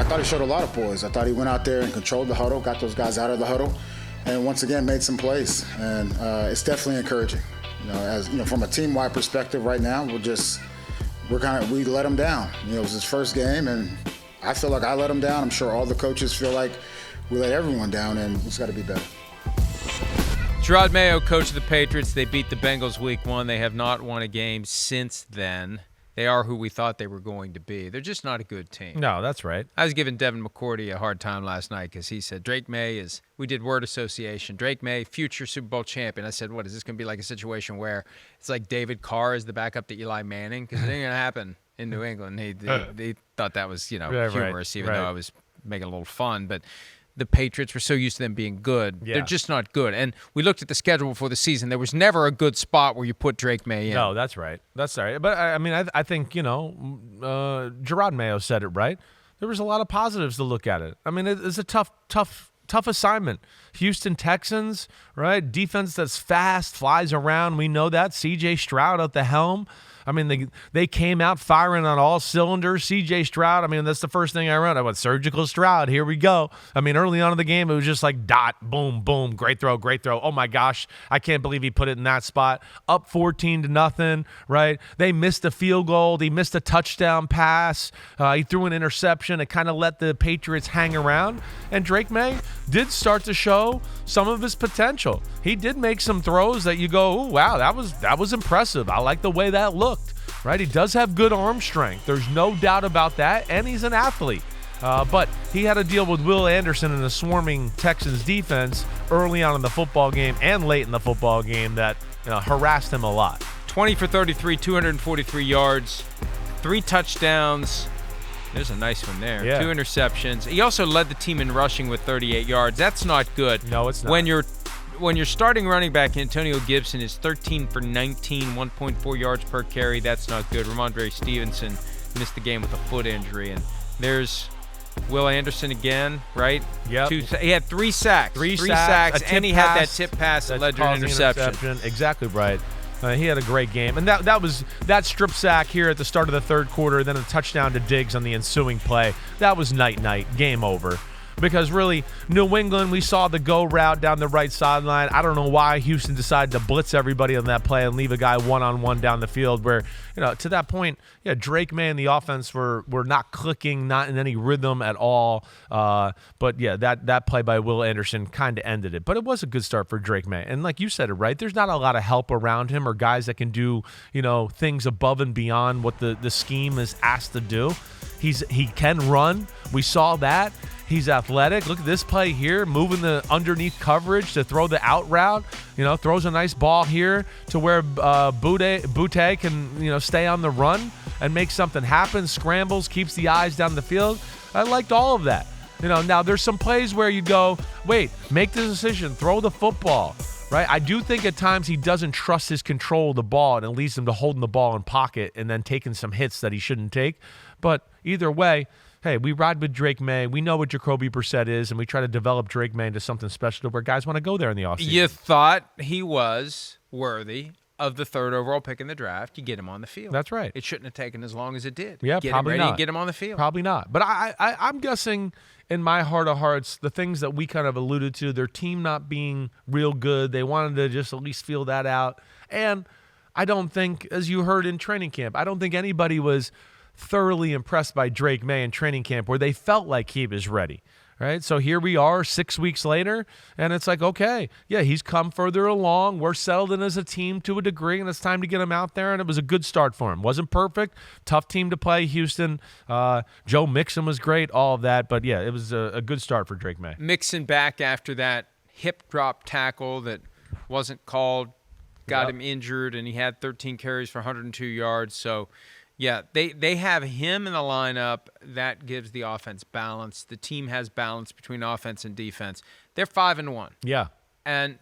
I thought he showed a lot of poise. I thought he went out there and controlled the huddle, got those guys out of the huddle, and once again made some plays. And it's definitely encouraging. From a team-wide perspective right now, we let him down. It was his first game, and I feel like I let him down. I'm sure all the coaches feel like we let everyone down, and it's got to be better. Drake Maye, coach of the Patriots. They beat the Bengals week 1. They have not won a game since then. They are who we thought they were going to be. They're just not a good team. No, that's right. I was giving Devin McCourty a hard time last night because he said Drake Maye we did word association. Drake Maye, future Super Bowl champion. I said, what, is this going to be like a situation where it's like David Carr is the backup to Eli Manning? Because it ain't going to happen in New England. They thought that was, humorous, even though I was making a little fun. But the Patriots were so used to them being good. Yeah. They're just not good. And we looked at the schedule before the season. There was never a good spot where you put Drake Maye in. No, that's right. That's all right. But, I think, Drake Maye said it right. There was a lot of positives to look at it. I mean, it's a tough assignment. Houston Texans, right? Defense that's fast, flies around. We know that. C.J. Stroud at the helm. I mean, they came out firing on all cylinders. C.J. Stroud, that's the first thing I wrote. I went, surgical Stroud, here we go. Early on in the game, it was just like dot, boom, boom, great throw. Oh, my gosh, I can't believe he put it in that spot. Up 14-0, right? They missed a field goal. He missed a touchdown pass. He threw an interception. It kind of let the Patriots hang around. And Drake Maye did start to show some of his potential. He did make some throws that you go, oh, wow, that was impressive. I like the way that looked. Right, he does have good arm strength. There's no doubt about that, and he's an athlete. But he had to deal with Will Anderson and a swarming Texans defense early on in the football game and late in the football game that harassed him a lot. 20 for 33, 243 yards, 3 touchdowns. There's a nice one there. Yeah. 2 interceptions. He also led the team in rushing with 38 yards. That's not good. No, it's not. When you're starting running back, Antonio Gibson is 13 for 19, 1.4 yards per carry. That's not good. Ramondre Stevenson missed the game with a foot injury. And there's Will Anderson again, right? Yep. He had 3 sacks. 3 sacks, and he had that tip pass that led to an interception. Exactly right. He had a great game. And that was that strip sack here at the start of the third quarter, then a touchdown to Diggs on the ensuing play. That was night, game over. Because really, New England, we saw the go route down the right sideline. I don't know why Houston decided to blitz everybody on that play and leave a guy one-on-one down the field where, to that point, Drake Maye and the offense were not clicking, not in any rhythm at all. But, that play by Will Anderson kind of ended it. But it was a good start for Drake Maye. And like you said it right, there's not a lot of help around him or guys that can do, things above and beyond what the scheme is asked to do. He can run. We saw that. He's athletic. Look at this play here, moving the underneath coverage to throw the out route. Throws a nice ball here to where Butte can, stay on the run and make something happen. Scrambles, keeps the eyes down the field. I liked all of that. Now there's some plays where you go, wait, make the decision, throw the football. Right? I do think at times he doesn't trust his control of the ball, and it leads him to holding the ball in pocket and then taking some hits that he shouldn't take. But either way, hey, we ride with Drake Maye. We know what Jacoby Brissett is, and we try to develop Drake Maye into something special to where guys want to go there in the offseason. You thought he was worthy of the 3rd overall pick in the draft. You get him on the field. That's right. It shouldn't have taken as long as it did. Yeah, get probably him ready not. And get him on the field. Probably not. But I'm guessing in my heart of hearts, the things that we kind of alluded to, their team not being real good, they wanted to just at least feel that out. And I don't think, as you heard in training camp, I don't think anybody was thoroughly impressed by Drake Maye in training camp where they felt like he was ready. Right? So here we are 6 weeks later, and it's like, okay, he's come further along. We're settled in as a team to a degree, and it's time to get him out there, and it was a good start for him. Wasn't perfect. Tough team to play, Houston. Joe Mixon was great, all of that. But, it was a good start for Drake Maye. Mixon back after that hip drop tackle that wasn't called, got him injured, and he had 13 carries for 102 yards. So, they have him in the lineup. That gives the offense balance. The team has balance between offense and defense. They're 5-1. Yeah. And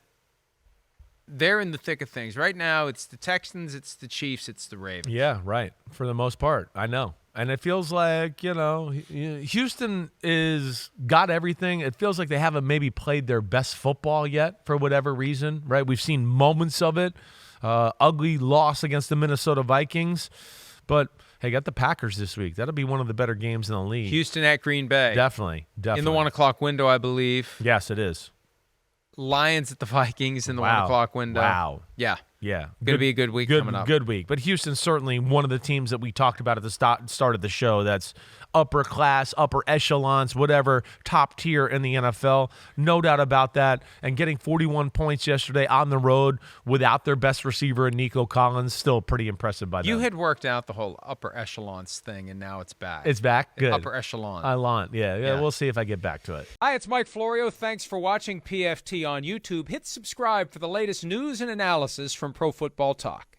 they're in the thick of things. Right now, it's the Texans, it's the Chiefs, it's the Ravens. Yeah, right. For the most part, I know. And it feels like, Houston is got everything. It feels like they haven't maybe played their best football yet for whatever reason, right? We've seen moments of it. Ugly loss against the Minnesota Vikings. But, Hey, got the Packers this week. That'll be one of the better games in the league. Houston at Green Bay. Definitely. In the 1 o'clock window, I believe. Yes, it is. Lions at the Vikings in the 1 o'clock window. Wow. Yeah. Yeah. Going to be a good week coming up. Good week. But Houston's certainly one of the teams that we talked about at the start of the show that's upper class, upper echelons, whatever, top tier in the NFL. No doubt about that. And getting 41 points yesterday on the road without their best receiver in Nico Collins, still pretty impressive by them. You had worked out the whole upper echelons thing, and now it's back. It's back? Good. Upper echelon. Yeah. We'll see if I get back to it. Hi, it's Mike Florio. Thanks for watching PFT on YouTube. Hit subscribe for the latest news and analysis from Pro Football Talk.